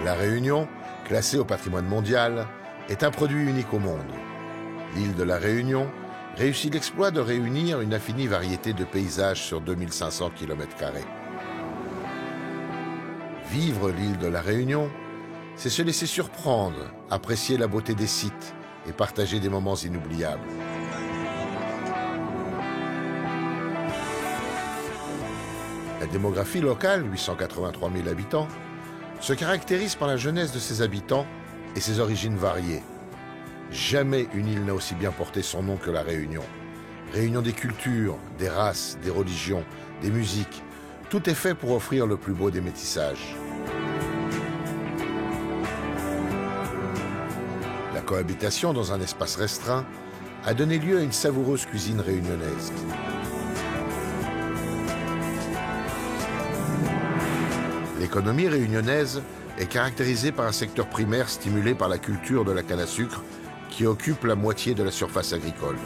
La Réunion, classée au patrimoine mondial, est un produit unique au monde. L'île de la Réunion réussit l'exploit de réunir une infinie variété de paysages sur 2500 km². Vivre l'île de la Réunion, c'est se laisser surprendre, apprécier la beauté des sites et partager des moments inoubliables. La démographie locale, 883 000 habitants, se caractérise par la jeunesse de ses habitants et ses origines variées. Jamais une île n'a aussi bien porté son nom que la Réunion. Réunion des cultures, des races, des religions, des musiques. Tout est fait pour offrir le plus beau des métissages. La cohabitation dans un espace restreint a donné lieu à une savoureuse cuisine réunionnaise. L'économie réunionnaise est caractérisée par un secteur primaire stimulé par la culture de la canne à sucre qui occupe la moitié de la surface agricole.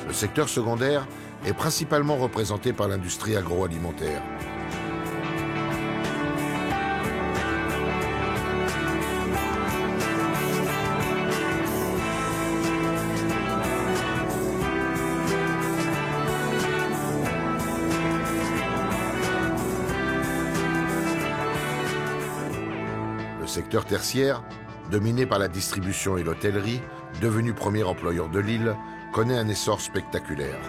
Le secteur secondaire est principalement représenté par l'industrie agroalimentaire. Le secteur tertiaire, dominé par la distribution et l'hôtellerie, devenu premier employeur de l'île, connaît un essor spectaculaire.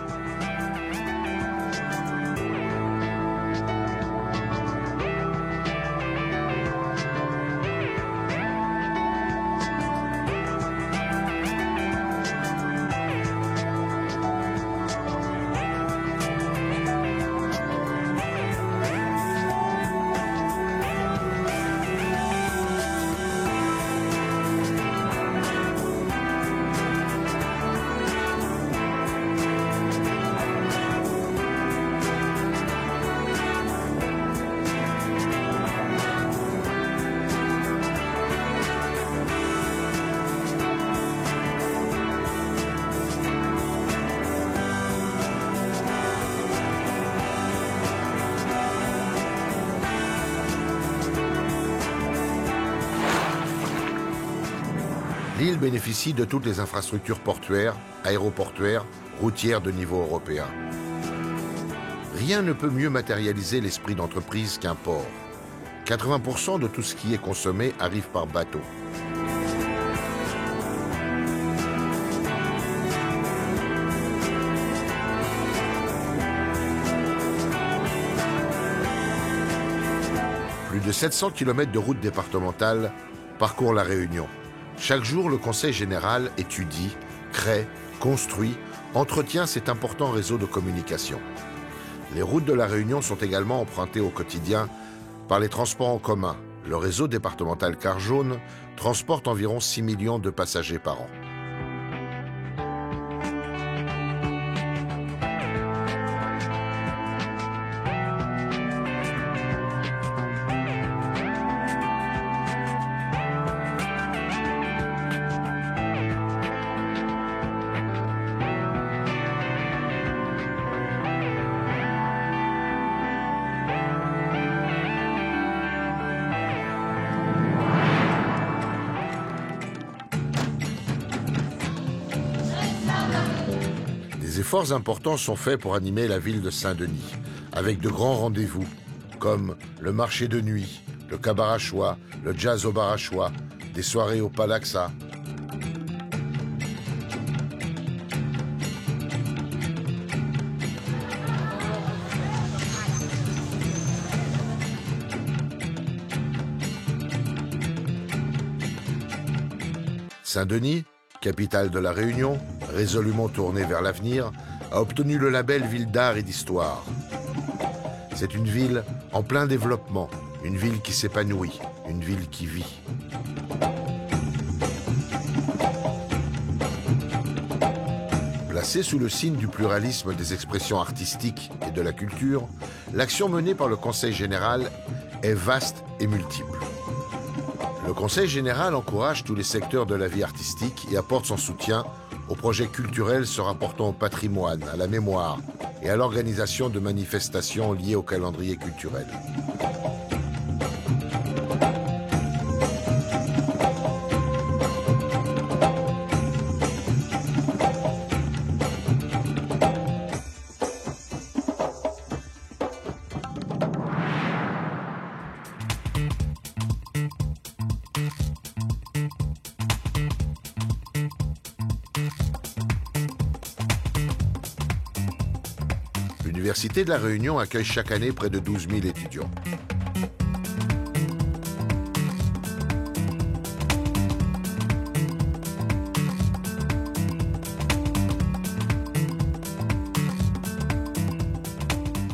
L'île bénéficie de toutes les infrastructures portuaires, aéroportuaires, routières de niveau européen. Rien ne peut mieux matérialiser l'esprit d'entreprise qu'un port. 80% de tout ce qui est consommé arrive par bateau. Plus de 700 km de routes départementales parcourent la Réunion. Chaque jour, le Conseil général étudie, crée, construit, entretient cet important réseau de communication. Les routes de la Réunion sont également empruntées au quotidien par les transports en commun. Le réseau départemental Car Jaune transporte environ 6 millions de passagers par an. Des efforts importants sont faits pour animer la ville de Saint-Denis, avec de grands rendez-vous, comme le marché de nuit, le cabarachois, le jazz au barachois, des soirées au Palaxa. Saint-Denis, capitale de la Réunion, résolument tournée vers l'avenir, a obtenu le label Ville d'art et d'histoire. C'est une ville en plein développement, une ville qui s'épanouit, une ville qui vit. Placée sous le signe du pluralisme des expressions artistiques et de la culture, l'action menée par le Conseil général est vaste et multiple. Le Conseil général encourage tous les secteurs de la vie artistique et apporte son soutien aux projets culturels se rapportant au patrimoine, à la mémoire et à l'organisation de manifestations liées au calendrier culturel. L'Université de La Réunion accueille chaque année près de 12 000 étudiants.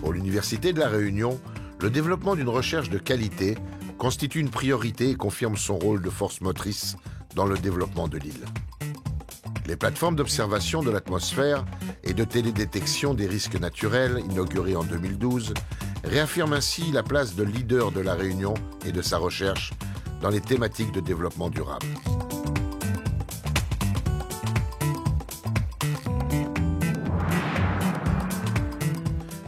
Pour l'Université de La Réunion, le développement d'une recherche de qualité constitue une priorité et confirme son rôle de force motrice dans le développement de l'île. Les plateformes d'observation de l'atmosphère et de télédétection des risques naturels, inaugurées en 2012, réaffirment ainsi la place de leader de La Réunion et de sa recherche dans les thématiques de développement durable.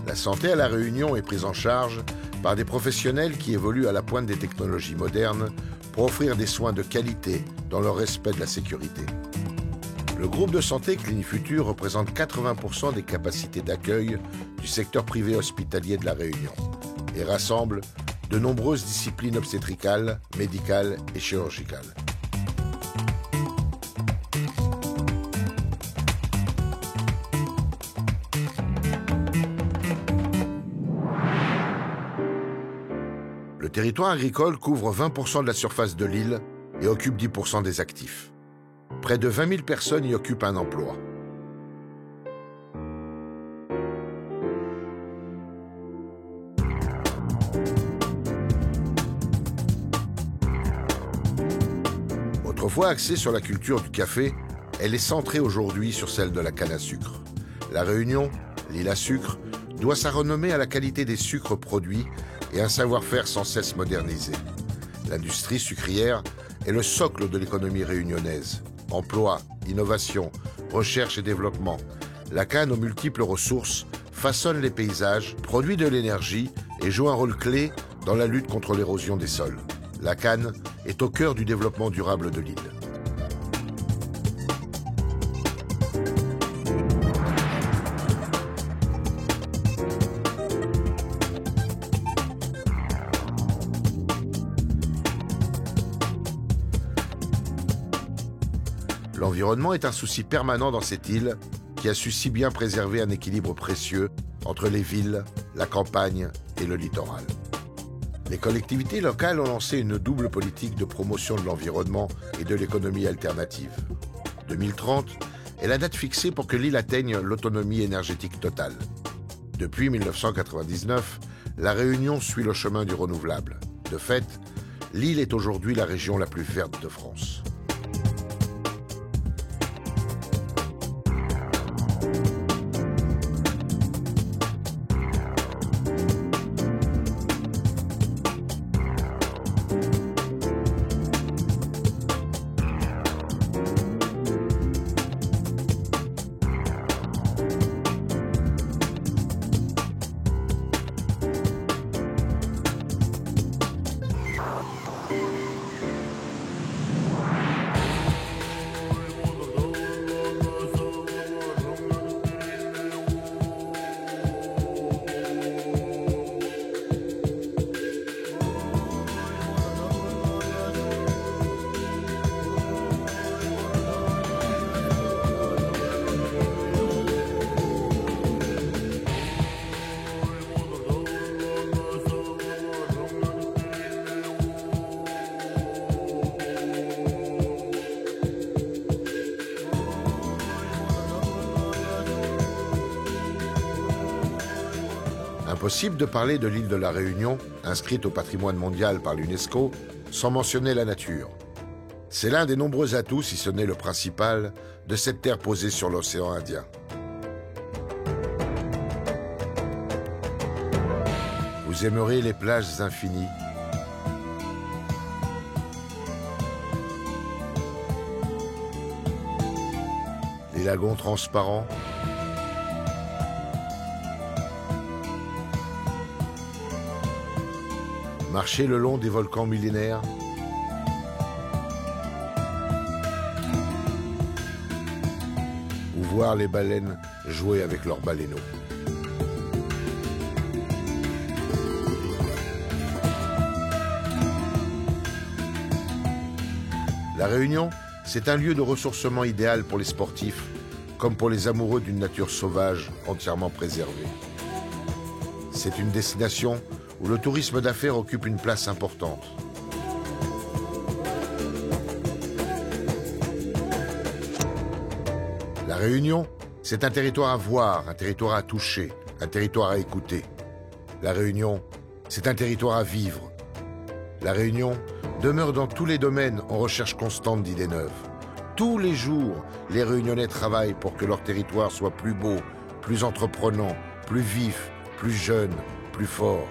La santé à La Réunion est prise en charge par des professionnels qui évoluent à la pointe des technologies modernes pour offrir des soins de qualité dans le respect de la sécurité. Le groupe de santé Clinifutur représente 80% des capacités d'accueil du secteur privé hospitalier de La Réunion et rassemble de nombreuses disciplines obstétricales, médicales et chirurgicales. Le territoire agricole couvre 20% de la surface de l'île et occupe 10% des actifs. Près de 20 000 personnes y occupent un emploi. Autrefois axée sur la culture du café, elle est centrée aujourd'hui sur celle de la canne à sucre. La Réunion, l'île à sucre, doit sa renommée à la qualité des sucres produits et un savoir-faire sans cesse modernisé. L'industrie sucrière est le socle de l'économie réunionnaise. Emploi, innovation, recherche et développement. La canne aux multiples ressources façonne les paysages, produit de l'énergie et joue un rôle clé dans la lutte contre l'érosion des sols. La canne est au cœur du développement durable de l'île. L'environnement est un souci permanent dans cette île qui a su si bien préserver un équilibre précieux entre les villes, la campagne et le littoral. Les collectivités locales ont lancé une double politique de promotion de l'environnement et de l'économie alternative. 2030 est la date fixée pour que l'île atteigne l'autonomie énergétique totale. Depuis 1999, La Réunion suit le chemin du renouvelable. De fait, l'île est aujourd'hui la région la plus verte de France. Impossible de parler de l'île de la Réunion, inscrite au patrimoine mondial par l'UNESCO, sans mentionner la nature. C'est l'un des nombreux atouts, si ce n'est le principal, de cette terre posée sur l'océan Indien. Vous aimerez les plages infinies, les lagons transparents, marcher le long des volcans millénaires, ou voir les baleines jouer avec leurs baleineaux. La Réunion, c'est un lieu de ressourcement idéal pour les sportifs, comme pour les amoureux d'une nature sauvage entièrement préservée. C'est une destination où le tourisme d'affaires occupe une place importante. La Réunion, c'est un territoire à voir, un territoire à toucher, un territoire à écouter. La Réunion, c'est un territoire à vivre. La Réunion demeure dans tous les domaines en recherche constante d'idées neuves. Tous les jours, les Réunionnais travaillent pour que leur territoire soit plus beau, plus entreprenant, plus vif, plus jeune, plus fort.